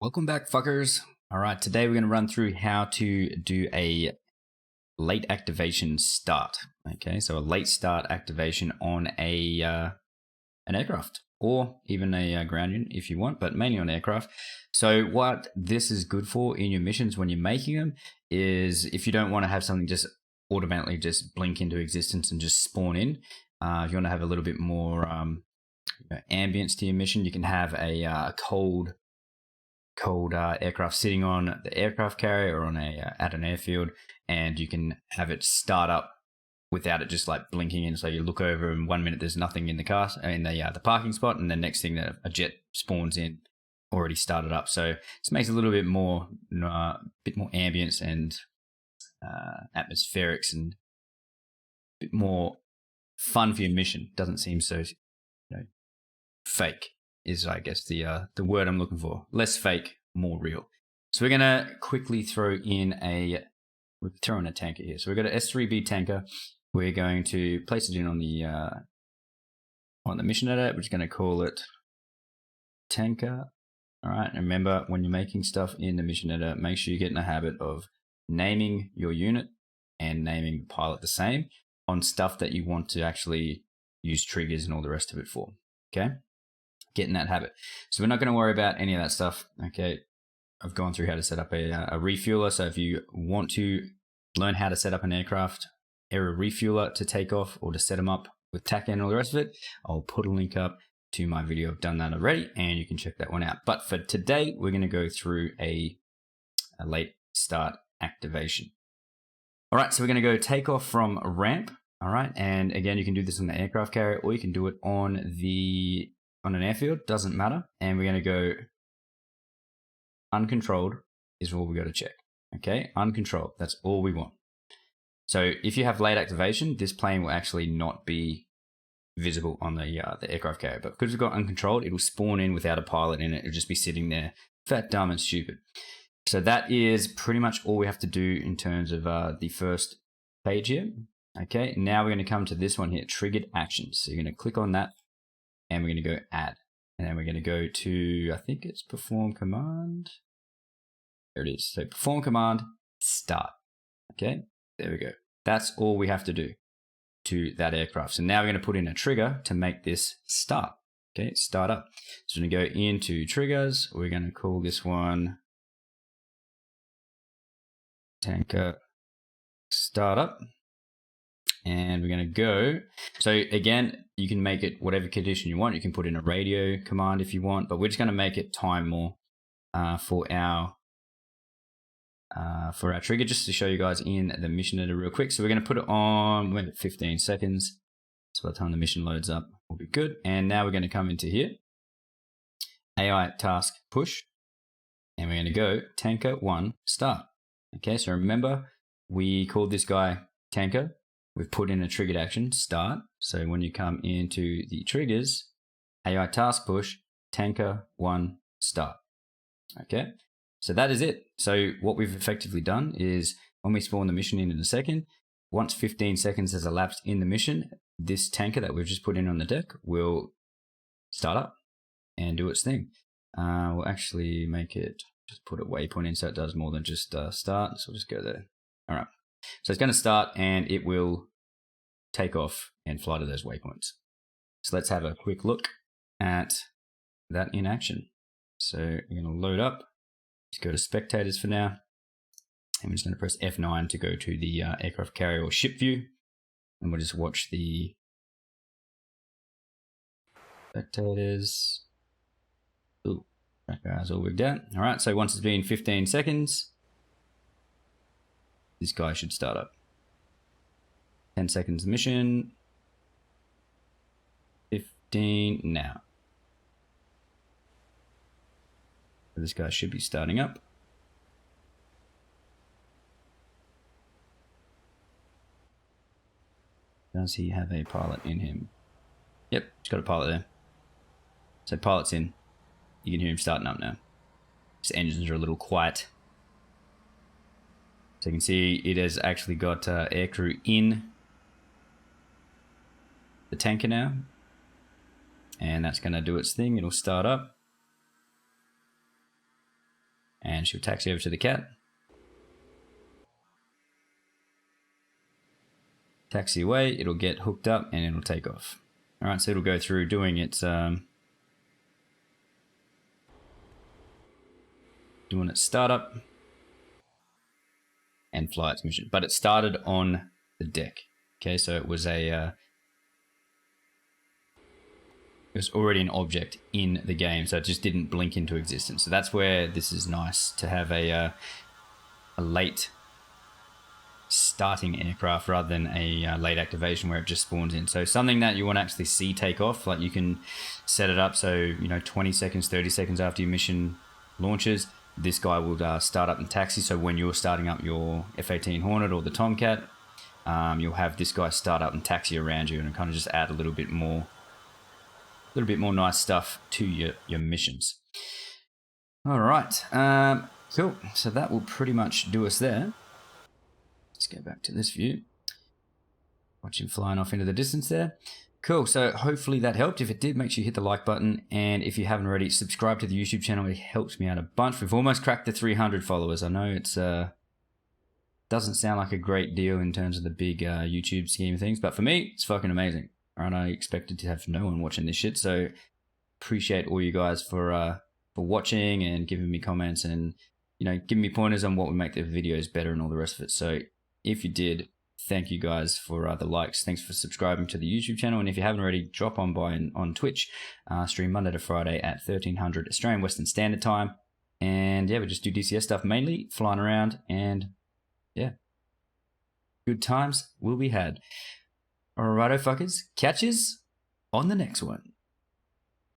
Welcome back, fuckers. All right, today we're going to run through how to do a late activation start. Okay, so a late start activation on an aircraft or even a ground unit if you want, but mainly on aircraft. So what this is good for in your missions when you're making them is if you don't want to have something just automatically just blink into existence and just spawn in, if you want to have a little bit more ambience to your mission, you can have a cold aircraft sitting on the aircraft carrier or on at an airfield, and you can have it start up without it just like blinking in. So you look over and 1 minute there's nothing in the car in the parking spot, and then next thing that a jet spawns in already started up. So this makes it a little bit more ambience and atmospherics and a bit more fun for your mission. Doesn't seem so fake is, I guess, the word I'm looking for. Less fake, more real. So we're gonna quickly throw in a tanker here. So we've got an S3B tanker. We're going to place it in on the mission editor. We're just going to call it tanker. All right. And remember, when you're making stuff in the mission editor, make sure you get in the habit of naming your unit and naming the pilot the same on stuff that you want to actually use triggers and all the rest of it for. Okay. Get in that habit. So we're not going to worry about any of that stuff. Okay. I've gone through how to set up a refueler. So if you want to learn how to set up an aircraft refueler to take off or to set them up with TAC and all the rest of it, I'll put a link up to my video. I've done that already and you can check that one out. But for today, we're going to go through a late start activation. All right. So we're going to go take off from ramp. All right. And again, you can do this on the aircraft carrier or you can do it on an airfield, doesn't matter. And we're going to go uncontrolled is what we got to check. Okay, uncontrolled, that's all we want. So if you have late activation, this plane will actually not be visible on the aircraft carrier. But because we've got uncontrolled, it'll spawn in without a pilot in it. It'll just be sitting there, fat, dumb, and stupid. So that is pretty much all we have to do in terms of the first page here. Okay, now we're going to come to this one here, triggered actions. So you're going to click on that, and we're going to go add. And then we're going to go to, I think it's perform command. There it is. So perform command, start. Okay, there we go. That's all we have to do to that aircraft. So now we're going to put in a trigger to make this start. Okay, start up. So we're going to go into triggers. We're going to call this one tanker startup. And we're going to go. So again, you can make it whatever condition you want. You can put in a radio command if you want, but we're just going to make it time more for our trigger, just to show you guys in the mission editor real quick. So we're going to put it on 15 seconds. So by the time the mission loads up, we'll be good. And now we're going to come into here, AI task push, and we're going to go tanker 1 start. Okay, so remember we called this guy tanker. We've put in a triggered action, start. So when you come into the triggers, AI task push, tanker 1 start. Okay, so that is it. So what we've effectively done is when we spawn the mission in a second, once 15 seconds has elapsed in the mission, this tanker that we've just put in on the deck will start up and do its thing. We'll actually make it, just put a waypoint in so it does more than just start. So we'll just go there. All right. So it's going to start and it will take off and fly to those waypoints. So let's have a quick look at that in action. So we're going to load up. Just go to spectators for now. And we're just going to press F9 to go to the aircraft carrier or ship view. And we'll just watch the spectators. Ooh, that guy's all wigged out. All right, so once it's been 15 seconds, this guy should start up. 10 seconds mission. 15 now. So this guy should be starting up. Does he have a pilot in him? Yep, he's got a pilot there. So pilot's in. You can hear him starting up now. His engines are a little quiet. So you can see it has actually got aircrew in the tanker now. And that's going to do its thing. It'll start up. and she'll taxi over to the cat. Taxi away, it'll get hooked up and it'll take off. All right, so it'll go through doing its startup and fly its mission. But it started on the deck. Okay, so it was it was already an object in the game, so it just didn't blink into existence. So that's where this is nice to have a late starting aircraft rather than a late activation where it just spawns in. So something that you want to actually see take off, like you can set it up so 20 seconds, 30 seconds after your mission launches, this guy will start up and taxi. So when you're starting up your F-18 Hornet or the Tomcat, you'll have this guy start up and taxi around you, and kind of just add a little bit more nice stuff to your missions. All right, cool. So that will pretty much do us there. Let's go back to this view. Watch him flying off into the distance there. Cool, so hopefully that helped. If it did, make sure you hit the like button. And if you haven't already, subscribe to the YouTube channel. It helps me out a bunch. We've almost cracked the 300 followers. I know it's doesn't sound like a great deal in terms of the big YouTube scheme of things, but for me, it's fucking amazing. All right, I expected to have no one watching this shit, so appreciate all you guys for watching and giving me comments and giving me pointers on what would make the videos better and all the rest of it. So if you did, thank you guys for the likes. Thanks for subscribing to the YouTube channel. And if you haven't already, drop on by on Twitch. Stream Monday to Friday at 1300 Australian Western Standard Time. And yeah, we just do DCS stuff mainly, flying around, and yeah, good times will be had. Alrighto fuckers, catches on the next one.